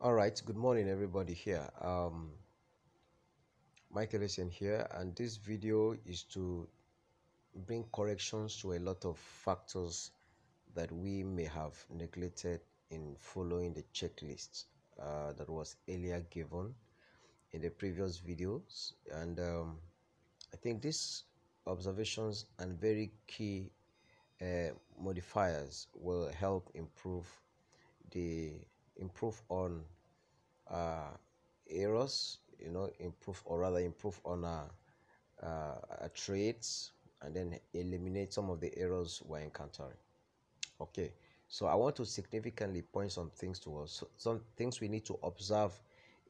All right, good morning, everybody here. Michael is in here, and this video is to bring corrections to a lot of factors that we may have neglected in following the checklist that was earlier given in the previous videos. And I think these observations and very key modifiers will help the improve on uh, errors, improve or rather improve on traits, and then eliminate some of the errors we're encountering. Okay, so I want to significantly point some things to us, some things we need to observe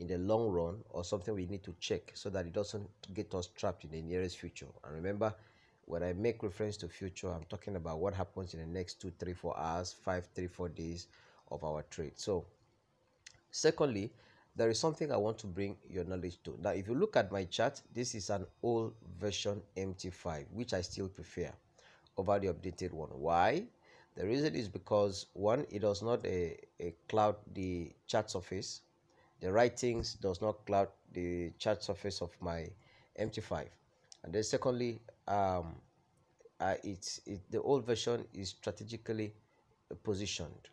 in the long run, or something we need to check so that it doesn't get us trapped in the nearest future. And remember, when I make reference to future, I'm talking about what happens in the next 2 3 4 hours, 5 3 4 days of our trade. So secondly, there is something I want to bring your knowledge to. Now, if you look at my chart, this is an old version MT5, which I still prefer over the updated one. Why? The reason is because one, it does not cloud the chart surface. The writings does not cloud the chart surface of my MT5. And then secondly, the old version is strategically positioned.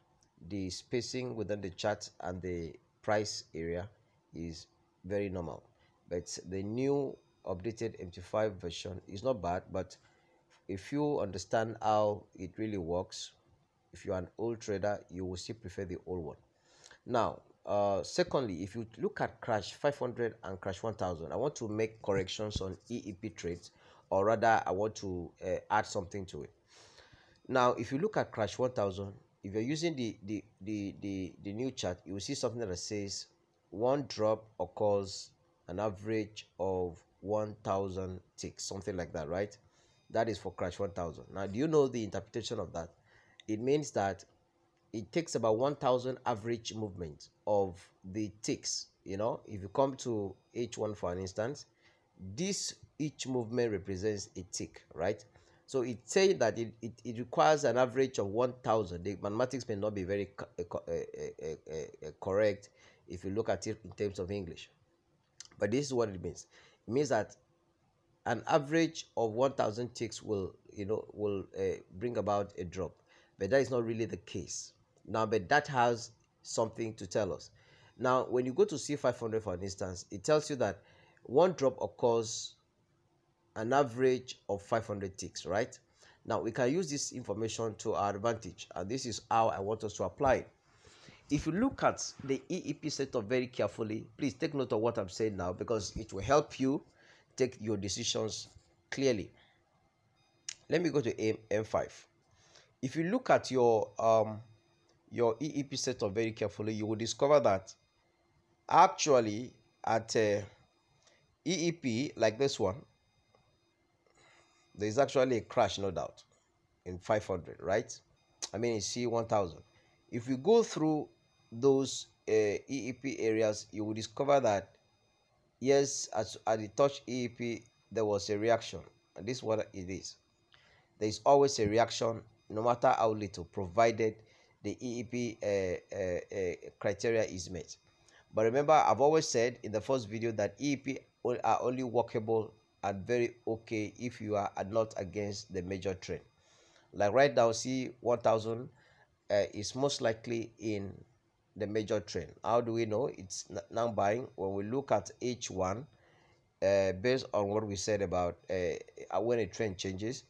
The spacing within the chart and the price area is very normal, but the new updated MT5 version is not bad. But if you understand how it really works, if you're an old trader, you will still prefer the old one. Now, secondly, if you look at crash 500 and crash 1000, I want to make corrections on EEP trades, or rather I want to add something to it. Now, if you look at crash 1000, if you're using the new chart, you will see something that says one drop occurs an average of 1000 ticks, something like that, right? That is for crash 1000. Now, do you know the interpretation of that? It means that it takes about 1000 average movement of the ticks. If you come to H1 for an instance, this each movement represents a tick, right? So it's saying that it requires an average of 1000. The mathematics may not be very correct if you look at it in terms of English, but this is what it means. It means that an average of 1000 ticks will bring about a drop, but that is not really the case now. But that has something to tell us. Now, when you go to C500 for instance, it tells you that one drop occurs an average of 500 ticks, right? Now we can use this information to our advantage, and this is how I want us to apply it. If you look at the EEP setup very carefully, please take note of what I'm saying now, because it will help you take your decisions clearly. Let me go to M5. If you look at your EEP setup very carefully, you will discover that actually at EEP like this one, there is actually a crash, no doubt, in 500, right? I mean, it's C1000. If you go through those EEP areas, you will discover that yes, at the touch EEP, there was a reaction, and this is what it is. There is always a reaction, no matter how little, provided the EEP criteria is met. But remember, I've always said in the first video that EEP are only workable and very okay if you are not against the major trend. Like right now, see 1000 is most likely in the major trend. How do we know it's now buying? When we look at H1, based on what we said about when a trend changes,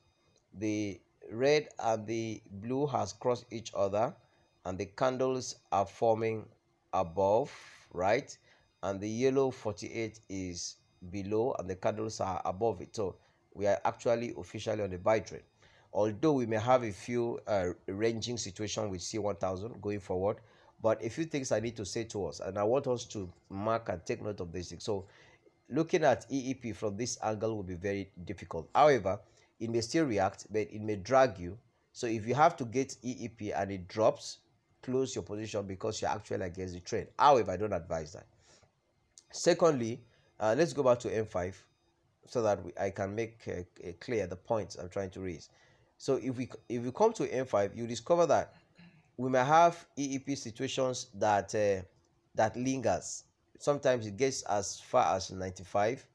the red and the blue has crossed each other, and the candles are forming above, right? And the yellow 48 is below, and the candles are above it. So we are actually officially on the buy trend, although we may have a few ranging situation with C1000 going forward. But a few things I need to say to us, and I want us to mark and take note of this thing. So looking at EEP from this angle will be very difficult. However, it may still react, but it may drag you. So if you have to get EEP and it drops, close your position, because you're actually against the trend. However, I don't advise that. Secondly, let's go back to M5 so that I can make clear the points I'm trying to raise. So if we come to M5, you discover that we may have EEP situations that that lingers. Sometimes it gets as far as 95.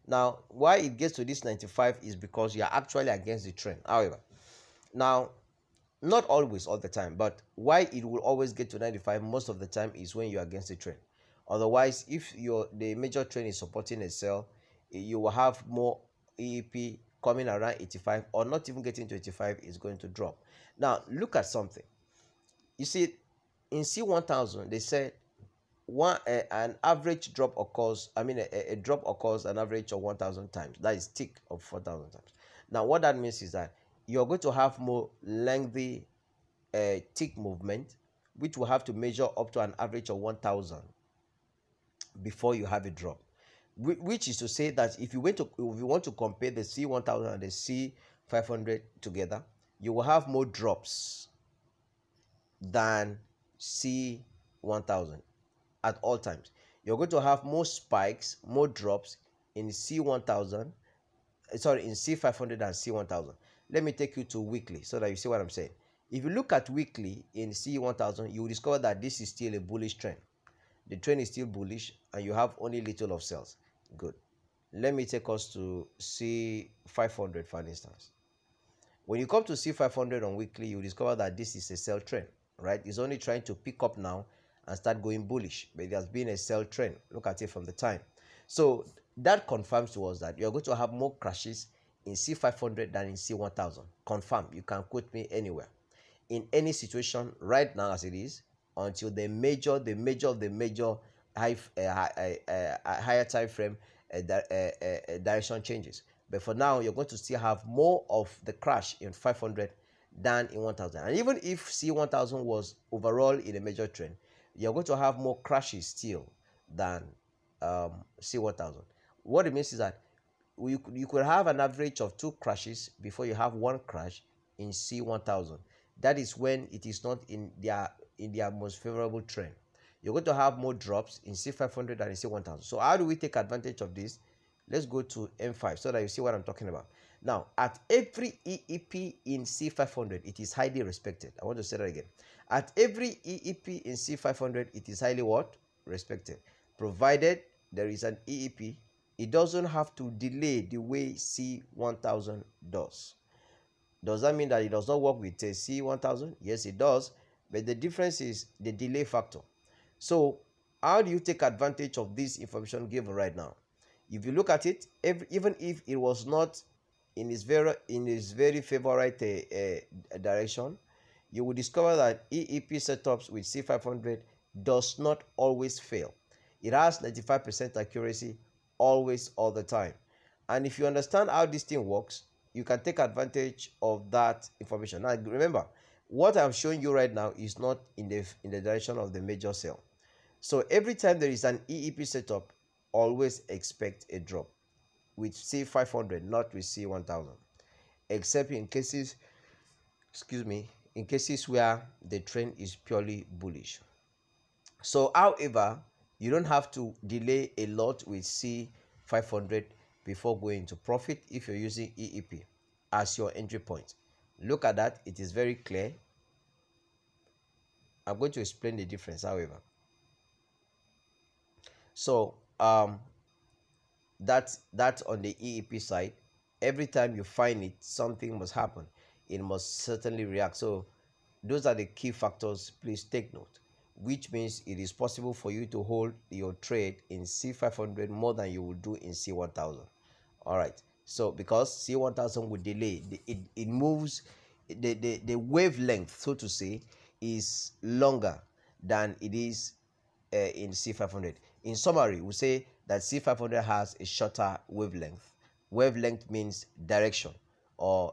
Now, why it gets to this 95 is because you are actually against the trend. However, now, not always all the time, but why it will always get to 95 most of the time is when you're against the trend. Otherwise, if the major trend is supporting a sell, you will have more EEP coming around 85, or not even getting to 85 is going to drop. Now, look at something. You see, in C1000, they said an average drop occurs. I mean, a drop occurs an average of 1,000 times. That is tick of 4,000 times. Now, what that means is that you're going to have more lengthy tick movement, which will have to measure up to an average of 1,000 before you have a drop. Which is to say that if you want to compare the C1000 and the C500 together, you will have more drops than C1000 at all times. You're going to have more spikes, more drops in C1000, sorry, in C500 and C1000. Let me take you to weekly so that you see what I'm saying. If you look at weekly in C1000, you will discover that this is still a bullish trend. The trend is still bullish and you have only little of sales. Good. Let me take us to C500 for instance. When you come to C500 on weekly, you discover that this is a sell trend, right? It's only trying to pick up now and start going bullish, but it has been a sell trend. Look at it from the time. So that confirms to us that you're going to have more crashes in C500 than in C1000. Confirm. You can quote me anywhere. In any situation right now as it is, until the major higher time frame direction changes. But for now, you're going to still have more of the crash in 500 than in 1000. And even if C1000 was overall in a major trend, you're going to have more crashes still than C1000. What it means is that you could have an average of 2 crashes before you have 1 crash in C1000. That is when it is not in their most favorable trend. You're going to have more drops in C500 than in C1000. So how do we take advantage of this? Let's go to M5 so that you see what I'm talking about. Now, at every EEP in C500, it is highly respected. I want to say that again. At every EEP in C500, it is highly what? Respected. Provided there is an EEP, it doesn't have to delay the way C1000 does. Does that mean that it does not work with a C1000? Yes, it does. But the difference is the delay factor. So how do you take advantage of this information given right now? If you look at it, even if it was not in its very favorite direction, you will discover that EEP setups with C500 does not always fail. It has 95% accuracy always, all the time. And if you understand how this thing works, you can take advantage of that information. Now remember, what I'm showing you right now is not in the direction of the major sell. So every time there is an EEP setup, always expect a drop with C500, not with C1000, except in cases, in cases where the trend is purely bullish. So however, you don't have to delay a lot with C500 before going to profit if you're using EEP as your entry point. Look at that. It is very clear. I'm going to explain the difference, however. So that's on the EEP side. Every time you find it, something must happen. It must certainly react. So those are the key factors. Please take note, which means it is possible for you to hold your trade in C500 more than you will do in C1000. All right. So because C1000 will delay, it moves, the wavelength, so to say, is longer than it is in C500. In summary, we say that C500 has a shorter wavelength. Wavelength means direction or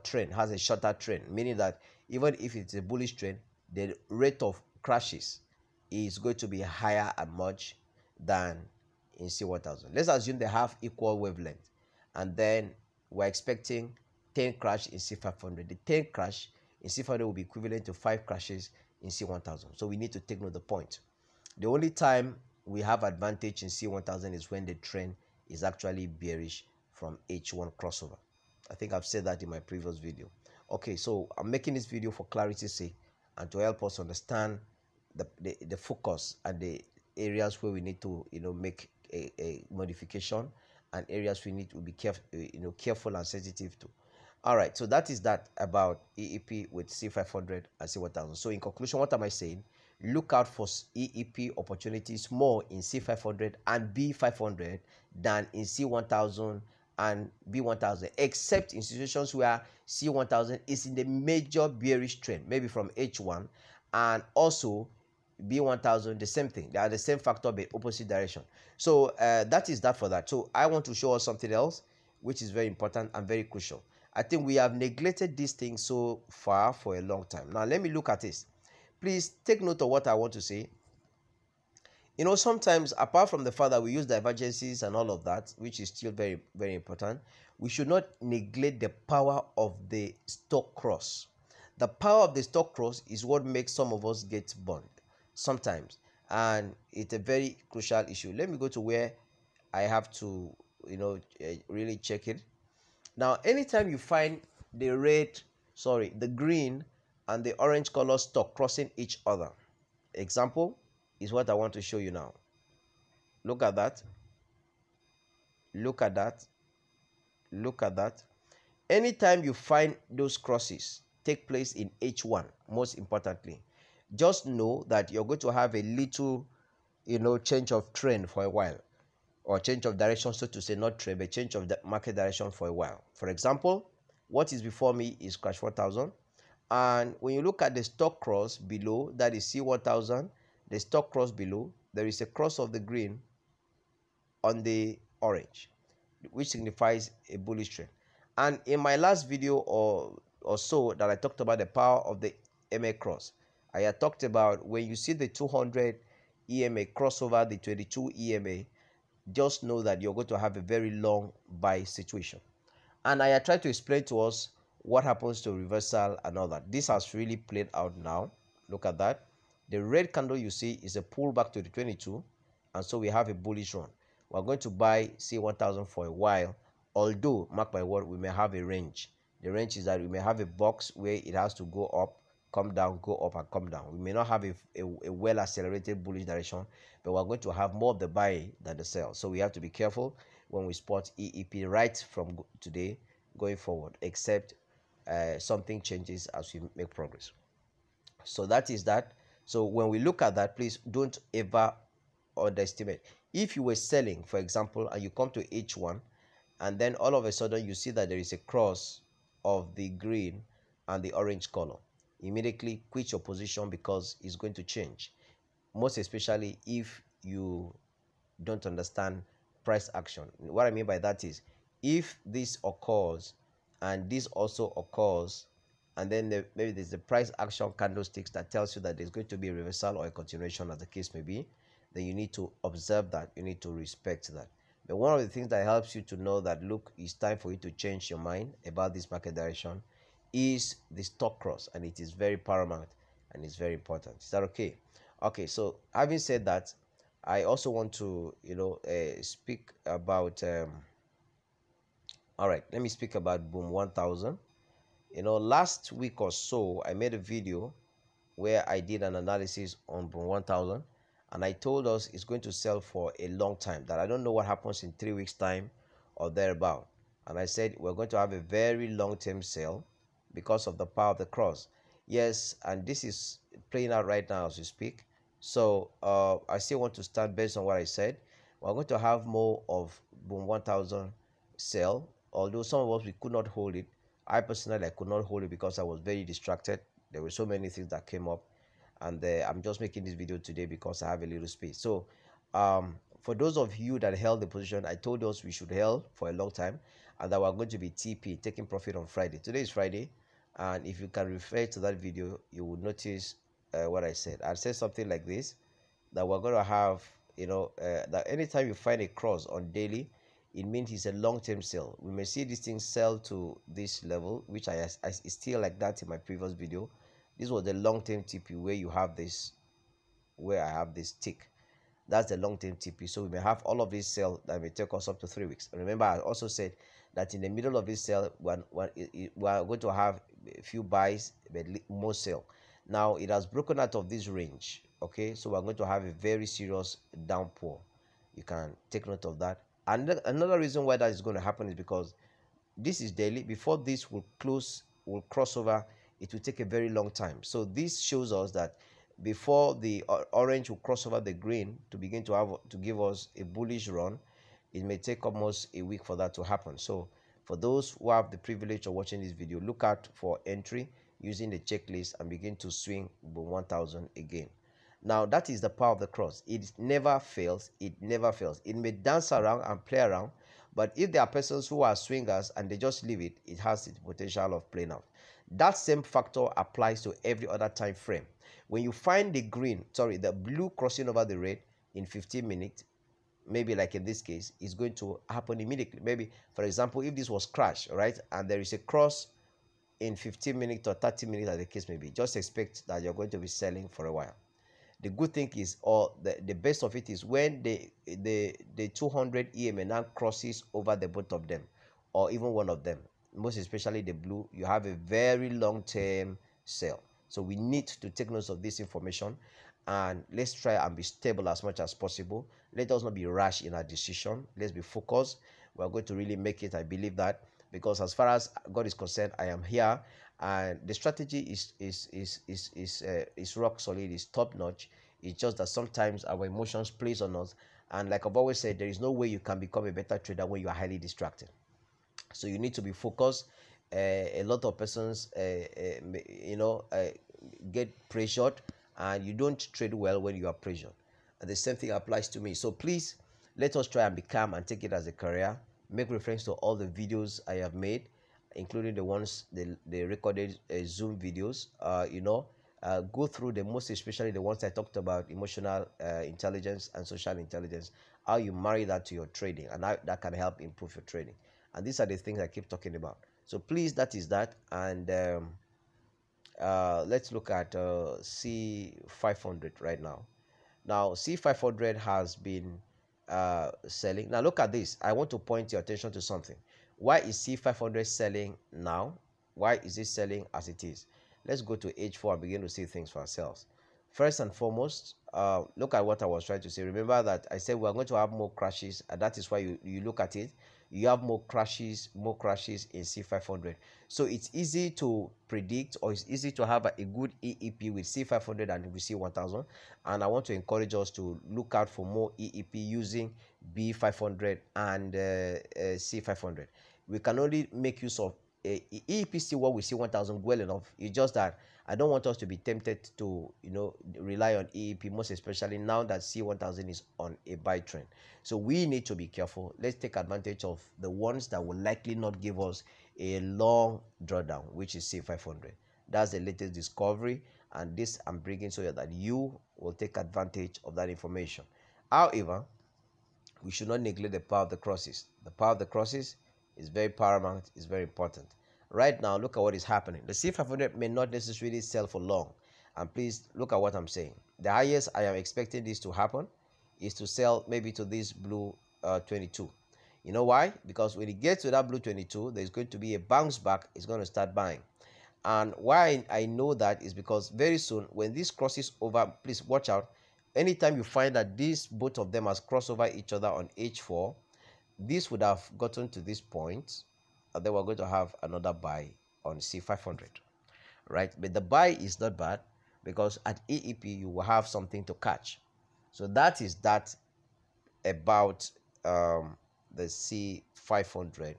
trend, has a shorter trend, meaning that even if it's a bullish trend, the rate of crashes is going to be higher and much than in C1000. Let's assume they have equal wavelength, and then we're expecting 10 crash in C500. The 10 crash in C500 will be equivalent to 5 crashes in C1000. So we need to take note of the point. The only time we have advantage in C1000 is when the trend is actually bearish from H1 crossover. I think I've said that in my previous video. Okay, so I'm making this video for clarity's sake and to help us understand the focus and the areas where we need to make a modification, and areas we need to be careful and sensitive to. All right, so that is that about EEP with C500 and C1000. So in conclusion, what am I saying? Look out for EEP opportunities more in C500 and B500 than in C1000 and B1000, except in situations where C1000 is in the major bearish trend, maybe from H1, and also B1000 the same thing. They are the same factor but opposite direction. So that is that for that. So I want to show us something else which is very important and very crucial. I think we have neglected these things so far for a long time. Now let me look at this. Please take note of what I want to say. Sometimes, apart from the fact that we use divergences and all of that, which is still very, very important, we should not neglect the power of the stock cross. The power of the stock cross is what makes some of us get burned sometimes, and it's a very crucial issue. Let me go to where I have to, really check it. Now, anytime you find the green and the orange color stock crossing each other, example is what I want to show you now. Look at that. Look at that. Look at that. Anytime you find those crosses take place in H1, most importantly, just know that you're going to have a little, change of trend for a while, or change of direction, so to say, not trend, but change of the market direction for a while. For example, what is before me is crash 4000, and when you look at the stock cross below, that is C1000, the stock cross below, there is a cross of the green on the orange, which signifies a bullish trend. And in my last video or so that I talked about the power of the MA cross, I had talked about when you see the 200 EMA cross over the 22 EMA, just know that you're going to have a very long buy situation. And I had tried to explain to us what happens to reversal and all that. This has really played out now. Look at that. The red candle you see is a pullback to the 22, and so we have a bullish run. We're going to buy C1000 for a while, although, mark my word, we may have a range. The range is that we may have a box where it has to go up, come down, go up, and come down. We may not have a well accelerated bullish direction, but we're going to have more of the buy than the sell. So we have to be careful when we spot EEP right from today going forward, except something changes as we make progress. So that is that. So when we look at that, please don't ever underestimate. If you were selling, for example, and you come to H1, and then all of a sudden you see that there is a cross of the green and the orange color, immediately quit your position, because it's going to change, most especially if you don't understand price action. What I mean by that is, if this occurs and this also occurs, and then maybe there's the price action candlesticks that tells you that there's going to be a reversal or a continuation, as the case may be, then you need to observe that, you need to respect that. But one of the things that helps you to know that, look, it's time for you to change your mind about this market direction, is the stock cross, and it is very paramount and it's very important. Is that okay? Okay, so having said that, I also want to speak about all right, let me speak about Boom 1000. Last week or so I made a video where I did an analysis on Boom 1000, and I told us it's going to sell for a long time, that I don't know what happens in 3 weeks time or thereabout. And I said we're going to have a very long-term sale because of the power of the cross. Yes, and this is playing out right now as we speak. So I still want to stand based on what I said. We're going to have more of Boom 1000 sell, although some of us, we could not hold it. I personally, I could not hold it because I was very distracted. There were so many things that came up, and I'm just making this video today because I have a little space. So for those of you that held the position, I told us we should hold for a long time, and that we're going to be TP, taking profit on Friday. Today is Friday, and if you can refer to that video, you will notice what I said. I said something like this, that we're going to have, that anytime you find a cross on daily, it means it's a long-term sale. We may see this thing sell to this level, which I still like that in my previous video. This was the long-term TP where you have this, where I have this tick. That's the long-term TP. So we may have all of this sell that may take us up to 3 weeks. And remember, I also said that in the middle of this sell, we are going to have a few buys, but more sell. Now it has broken out of this range. Okay, so we're going to have a very serious downpour. You can take note of that. And another reason why that is going to happen is because this is daily. Before this will cross over, it will take a very long time. So this shows us that before the orange will cross over the green to begin to give us a bullish run, it may take almost a week for that to happen. So for those who have the privilege of watching this video, look out for entry using the checklist and begin to swing 1000 again. Now that is the power of the cross. It never fails. It never fails. It may dance around and play around, but if there are persons who are swingers and they just leave it, it has the potential of playing out. That same factor applies to every other time frame. When you find the blue crossing over the red in 15 minutes, maybe like in this case, it's going to happen immediately. Maybe, for example, if this was crash, right, and there is a cross in 15 minutes or 30 minutes, as the case may be, just expect that you're going to be selling for a while. The good thing is, or the best of it is, when the 200 EMA now crosses over the both of them, or even one of them, most especially the blue, you have a very long-term sell. So we need to take note of this information, and let's try and be stable as much as possible. Let us not be rash in our decision. Let's be focused. We're going to really make it. I believe that, because as far as God is concerned, I am here, and the strategy is rock solid, is top notch. It's just that sometimes our emotions plays on us, and like I've always said, there is no way you can become a better trader when you are highly distracted. So you need to be focused. A lot of persons get pressured, and you don't trade well when you are pressured, and the same thing applies to me. So please, let us try and be calm and take it as a career. Make reference to all the videos I have made, including the ones, the recorded Zoom videos. Go through them, most especially the ones I talked about: emotional intelligence and social intelligence, how you marry that to your trading, and how that can help improve your trading. And these are the things I keep talking about. So please, that is that. And let's look at C500 right now. Now C500 has been selling. Now look at this. I want to point your attention to something. Why is C500 selling now? Why is it selling as it is? Let's go to H4 and begin to see things for ourselves. First and foremost, look at what I was trying to say. Remember that I said we're going to have more crashes, and that is why you look at it. You have more crashes in C500. So it's easy to predict, or it's easy to have a good EEP with C500 and with C1000. And I want to encourage us to look out for more EEP using B500 and C500. We can only make use of EEP still what we see 1000 well enough. It's just that I don't want us to be tempted to rely on EEP, most especially now that C1000 is on a buy trend. So we need to be careful. Let's take advantage of the ones that will likely not give us a long drawdown, which is C500. That's the latest discovery, and this I'm bringing so that you will take advantage of that information. However, we should not neglect the power of the crosses. The power of the crosses is very paramount, is very important. Right now, look at what is happening. The C500 may not necessarily sell for long. And please look at what I'm saying. The highest I am expecting this to happen is to sell maybe to this blue 22. You know why? Because when it gets to that blue 22, there's going to be a bounce back. It's going to start buying. And why I know that is because very soon, when this crosses over, please watch out. Anytime you find that both of them has crossed over each other on H4, this would have gotten to this point, and then we're going to have another buy on C500, right? But the buy is not bad, because at EEP you will have something to catch. So that is that about the C500.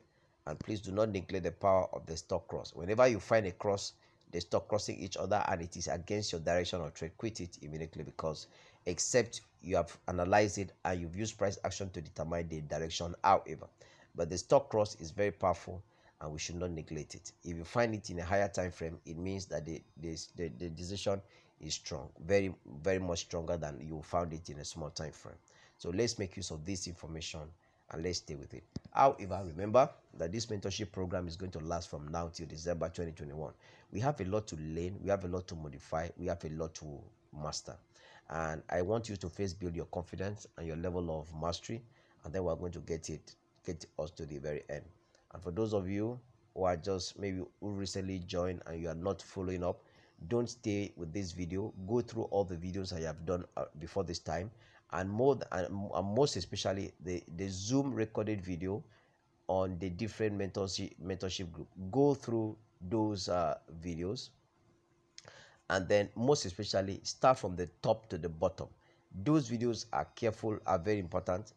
And please do not neglect the power of the stock cross. Whenever you find a cross, the stock crossing each other, and it is against your direction of trade, quit it immediately, because except you have analyzed it and you've used price action to determine the direction. However, but the stock cross is very powerful, and we should not neglect it. If you find it in a higher time frame, it means that the decision is strong, very, very much stronger than you found it in a small time frame. So let's make use of this information and let's stay with it. However, remember that this mentorship program is going to last from now till December 2021. We have a lot to learn, we have a lot to modify, we have a lot to master, and I want you to first build your confidence and your level of mastery, and then we're going to get us to the very end. And for those of you who are just maybe who recently joined and you are not following up, don't stay with this video. Go through all the videos I have done before this time, and most especially the Zoom recorded video on the different mentorship group. Go through those videos, and then most especially start from the top to the bottom. Those videos are very important.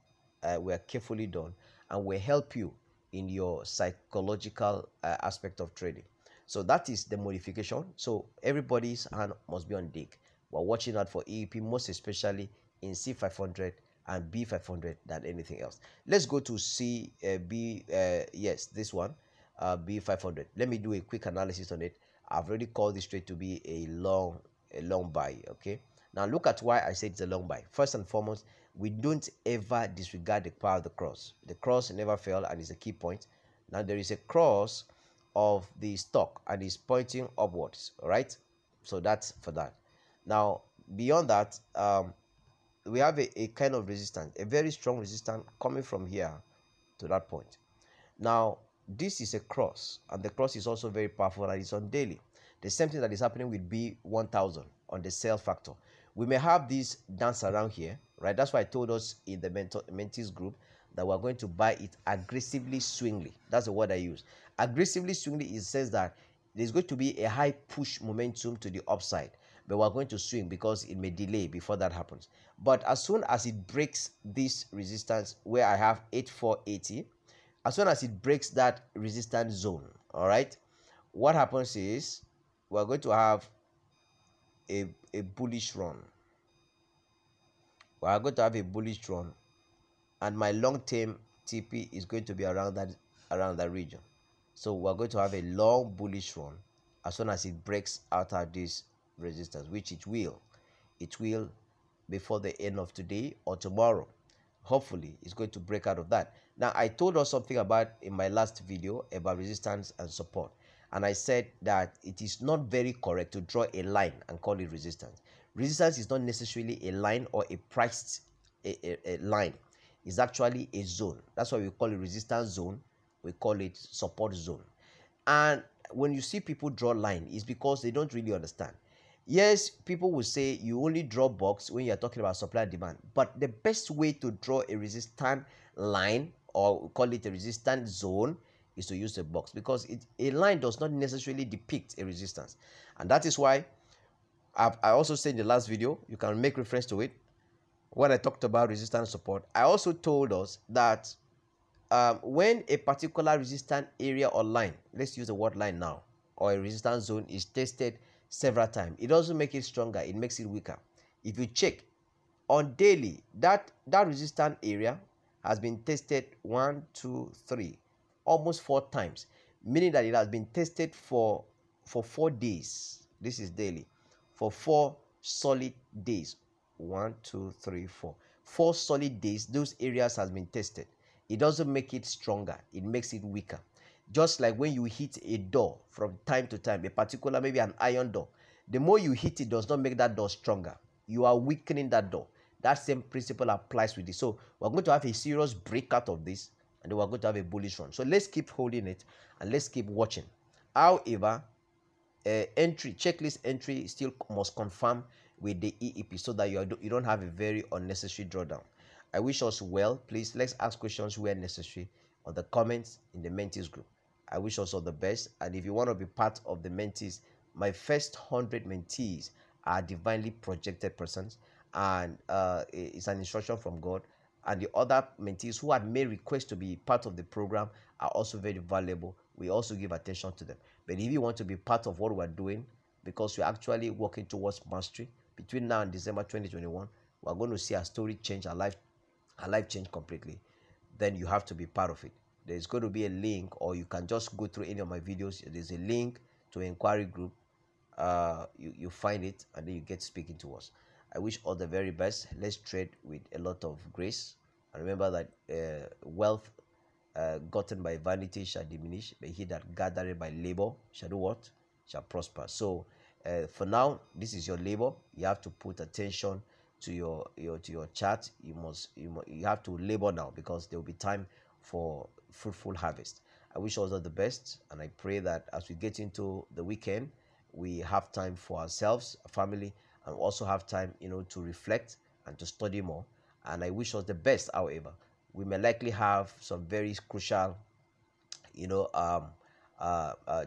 Were carefully done and will help you in your psychological aspect of trading. So that is the modification. So everybody's hand must be on deck. We're watching out for EEP, most especially in C500 and B500 than anything else. Let's go to yes, this one, B500. Let me do a quick analysis on it. I've already called this trade to be a long buy. Okay, now look at why I said it's a long buy. First and foremost, we don't ever disregard the power of the cross. The cross never failed, and is a key point. Now there is a cross of the stock and is pointing upwards. All right, so that's for that. Now beyond that, we have a kind of resistance, a very strong resistance coming from here to that point. Now this is a cross, and the cross is also very powerful, and it's on daily. The same thing that is happening with B1000 on the sell factor. We may have this dance around here, right? That's why I told us in the mentees group that we're going to buy it aggressively swingly. That's the word I use. Aggressively swingly, it says that there's going to be a high push momentum to the upside, but we're going to swing because it may delay before that happens. But as soon as it breaks this resistance where I have 8480, as soon as it breaks that resistance zone, all right, what happens is we're going to have a bullish run. We're going to have a bullish run, and my long-term TP is going to be around that region. So we're going to have a long bullish run as soon as it breaks out of this resistance, which it will before the end of today or tomorrow. Hopefully it's going to break out of that. Now I told us something about in my last video about resistance and support, and I said that it is not very correct to draw a line and call it resistance. Resistance is not necessarily a line or a priced a line. It's actually a zone. That's why we call it resistance zone. We call it support zone. And when you see people draw line, it's because they don't really understand. Yes, people will say you only draw box when you're talking about supply and demand, but the best way to draw a resistance line, or we call it a resistance zone, is to use a box, because a line does not necessarily depict a resistance. And that is why I also said in the last video, you can make reference to it, when I talked about resistance support. I also told us that when a particular resistance area or line, let's use the word line now, or a resistance zone is tested several times, it doesn't make it stronger, it makes it weaker. If you check on daily, that resistance area has been tested 1, 2, 3, almost 4 times, meaning that it has been tested for 4 days. This is daily, for 4 solid days. 1, 2, 3, 4. 4 solid days, those areas has been tested. It doesn't make it stronger, it makes it weaker. Just like when you hit a door from time to time, a particular, maybe an iron door, the more you hit it does not make that door stronger. You are weakening that door. That same principle applies with this. So we're going to have a serious breakout of this, and then we're going to have a bullish run. So let's keep holding it and let's keep watching. However, checklist entry still must confirm with the EEP so that you don't have a very unnecessary drawdown. I wish us well. Please, let's ask questions where necessary on the comments in the mentees group. I wish us all the best. And if you want to be part of the mentees, my first 100 mentees are divinely projected persons, and it's an instruction from God. And the other mentees who had made requests to be part of the program are also very valuable. We also give attention to them. But if you want to be part of what we're doing, because we're actually working towards mastery, between now and December 2021, we're going to see our story change, our life change completely. Then you have to be part of it. There's going to be a link, or you can just go through any of my videos. There's a link to an inquiry group. You find it, and then you get speaking to us. I wish all the very best. Let's trade with a lot of grace, and remember that wealth gotten by vanity shall diminish, but he that gathereth by labor shall do what? Shall prosper. So for now, this is your labor. You have to put attention to your chart. You have to labor now, because there will be time for fruitful harvest. I wish all the best, and I pray that as we get into the weekend, we have time for ourselves, family, and also have time, to reflect and to study more. And I wish us the best. However, we may likely have some very crucial, you know,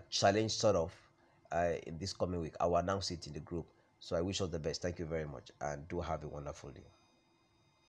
challenge sort of in this coming week. I will announce it in the group. So I wish us the best. Thank you very much, and do have a wonderful day.